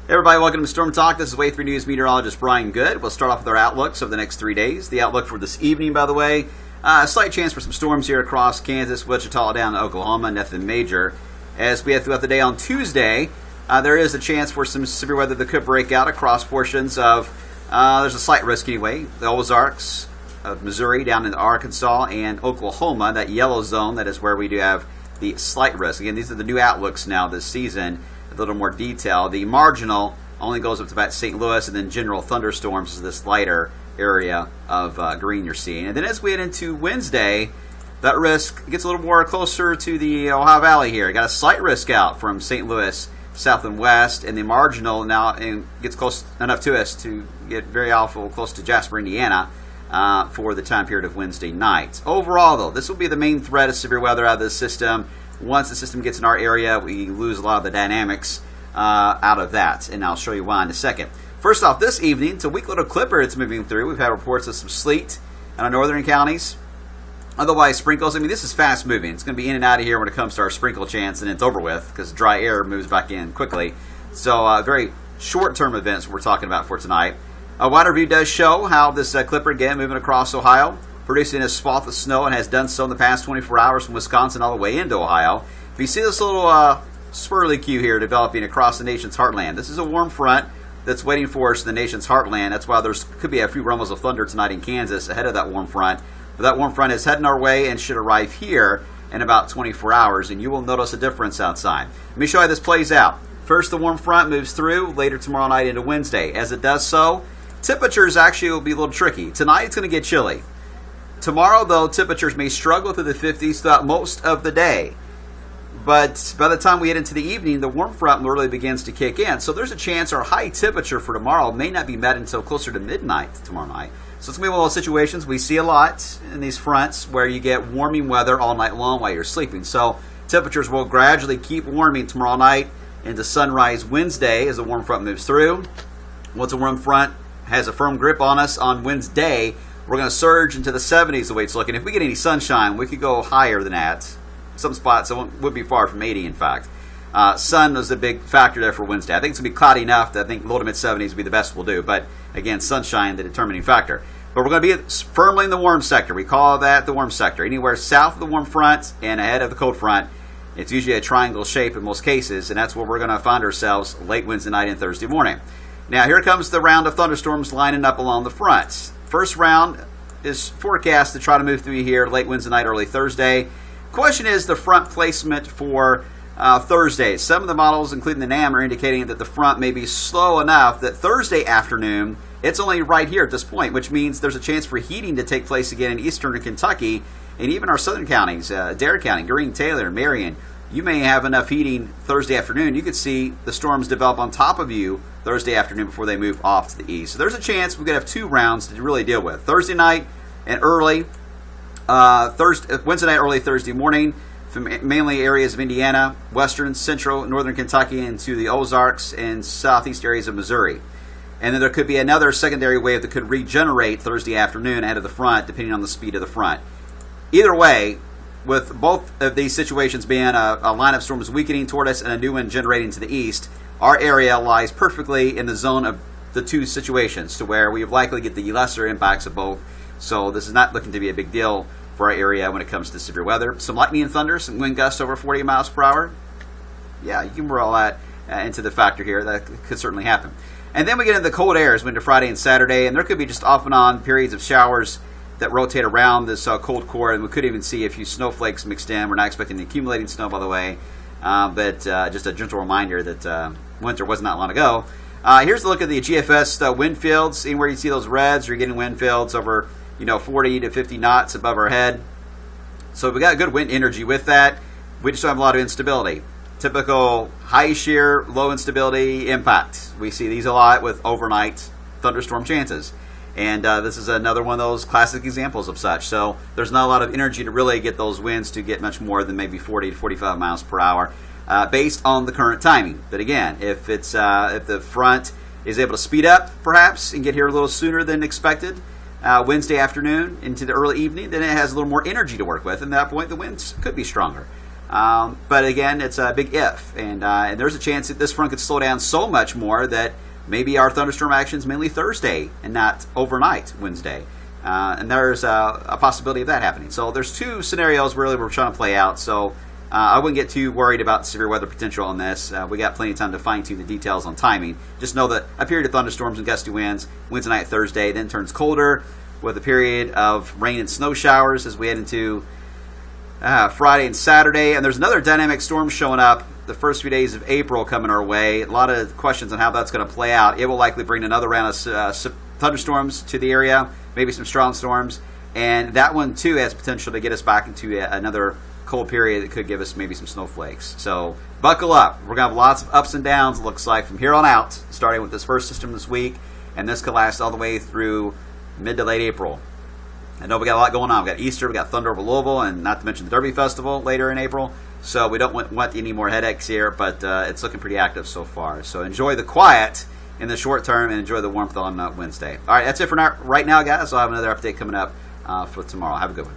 Hey everybody, welcome to Storm Talk. This is Wave 3 News meteorologist Brian Good. We'll start off with our outlooks over the next 3 days. The outlook for this evening, by the way, a slight chance for some storms here across Kansas, Wichita, down to Oklahoma, nothing major. As we head throughout the day on Tuesday, there is a chance for some severe weather that could break out across portions of, there's a slight risk anyway, the Ozarks of Missouri down into Arkansas and Oklahoma, that yellow zone, that is where we do have the slight risk. Again, these are the new outlooks now this season. A little more detail. The marginal only goes up to about St. Louis, and then general thunderstorms is this lighter area of green you're seeing. And then as we head into Wednesday, that risk gets a little more closer to the Ohio Valley here. Got a slight risk out from St. Louis south and west, and the marginal now gets close enough to us to get very awful close to Jasper, Indiana, for the time period of Wednesday night. Overall, though, this will be the main threat of severe weather out of this system. Once the system gets in our area, we lose a lot of the dynamics out of that, and I'll show you why in a second. First off, this evening, it's a weak little clipper it's moving through. We've had reports of some sleet in our northern counties. Otherwise, sprinkles. I mean, this is fast moving. It's going to be in and out of here when it comes to our sprinkle chance, and it's over with because dry air moves back in quickly. So, very short-term events we're talking about for tonight. A wider view does show how this clipper, again, moving across Ohio, producing a swath of snow, and has done so in the past 24 hours from Wisconsin all the way into Ohio. If you see this little swirly queue here developing across the nation's heartland, this is a warm front that's waiting for us in the nation's heartland. That's why there could be a few rumbles of thunder tonight in Kansas ahead of that warm front. But that warm front is heading our way and should arrive here in about 24 hours, and you will notice a difference outside. Let me show you how this plays out. First, the warm front moves through later tomorrow night into Wednesday. As it does so, temperatures actually will be a little tricky. Tonight, it's going to get chilly. Tomorrow, though, temperatures may struggle through the 50s throughout most of the day. But by the time we get into the evening, the warm front really begins to kick in. So there's a chance our high temperature for tomorrow may not be met until closer to midnight tomorrow night. So it's going to be one of those situations we see a lot in these fronts where you get warming weather all night long while you're sleeping. So temperatures will gradually keep warming tomorrow night into sunrise Wednesday as the warm front moves through. Once the warm front has a firm grip on us on Wednesday, we're going to surge into the 70s the way it's looking. If we get any sunshine, we could go higher than that. Some spots it would be far from 80, in fact. Sun was a big factor there for Wednesday. I think it's going to be cloudy enough that I think low to mid 70s would be the best we'll do. But again, sunshine, the determining factor. But we're going to be firmly in the warm sector. We call that the warm sector. Anywhere south of the warm front and ahead of the cold front, it's usually a triangle shape in most cases, and that's where we're going to find ourselves late Wednesday night and Thursday morning. Now, here comes the round of thunderstorms lining up along the fronts. First round is forecast to try to move through here late Wednesday night, early Thursday. Question is the front placement for Thursday. Some of the models, including the NAM, are indicating that the front may be slow enough that Thursday afternoon, it's only right here at this point, which means there's a chance for heating to take place again in eastern Kentucky and even our southern counties, Dare County, Greene, Taylor, Marion. You may have enough heating Thursday afternoon. You could see the storms develop on top of you Thursday afternoon before they move off to the east. So there's a chance we're going to have two rounds to really deal with. Thursday night and early, Wednesday night, early Thursday morning, from mainly areas of Indiana, western, central, northern Kentucky, into the Ozarks and southeast areas of Missouri. And then there could be another secondary wave that could regenerate Thursday afternoon ahead of the front, depending on the speed of the front. Either way, with both of these situations being a line of storms weakening toward us and a new one generating to the east, our area lies perfectly in the zone of the two situations to where we likely get the lesser impacts of both. So this is not looking to be a big deal for our area when it comes to severe weather. Some lightning and thunder, some wind gusts over 40 miles per hour. Yeah, you can roll that into the factor here. That could certainly happen. And then we get into the cold airs into Friday and Saturday, and there could be just off and on periods of showers that rotate around this cold core, and we could even see a few snowflakes mixed in. We're not expecting the accumulating snow, by the way, but just a gentle reminder that winter wasn't that long ago. Here's a look at the GFS wind fields. Anywhere you see those reds, you're getting wind fields over 40 to 50 knots above our head. So we got good wind energy with that. We just don't have a lot of instability. Typical high shear, low instability impact. We see these a lot with overnight thunderstorm chances. And this is another one of those classic examples of such. So there's not a lot of energy to really get those winds to get much more than maybe 40 to 45 miles per hour based on the current timing. But again, if the front is able to speed up perhaps and get here a little sooner than expected, Wednesday afternoon into the early evening, then it has a little more energy to work with. And at that point, the winds could be stronger. But again, it's a big if, and there's a chance that this front could slow down so much more that maybe our thunderstorm action is mainly Thursday and not overnight Wednesday. And there's a possibility of that happening. So there's two scenarios really we're trying to play out. So I wouldn't get too worried about severe weather potential on this. We got plenty of time to fine-tune the details on timing. Just know that a period of thunderstorms and gusty winds Wednesday night, Thursday, then turns colder with a period of rain and snow showers as we head into Friday and Saturday. And there's another dynamic storm showing up the first few days of April coming our way. A lot of questions on how that's going to play out. It will likely bring another round of thunderstorms to the area, maybe some strong storms. And that one, too, has potential to get us back into another cold period that could give us maybe some snowflakes. So buckle up. We're going to have lots of ups and downs, it looks like, from here on out, starting with this first system this week. And this could last all the way through mid to late April. I know we got a lot going on. We got Easter, we got Thunder over Louisville, and not to mention the Derby Festival later in April. So we don't want any more headaches here, but it's looking pretty active so far. So enjoy the quiet in the short term and enjoy the warmth on Wednesday. All right, that's it for right now, guys. I'll have another update coming up for tomorrow. Have a good one.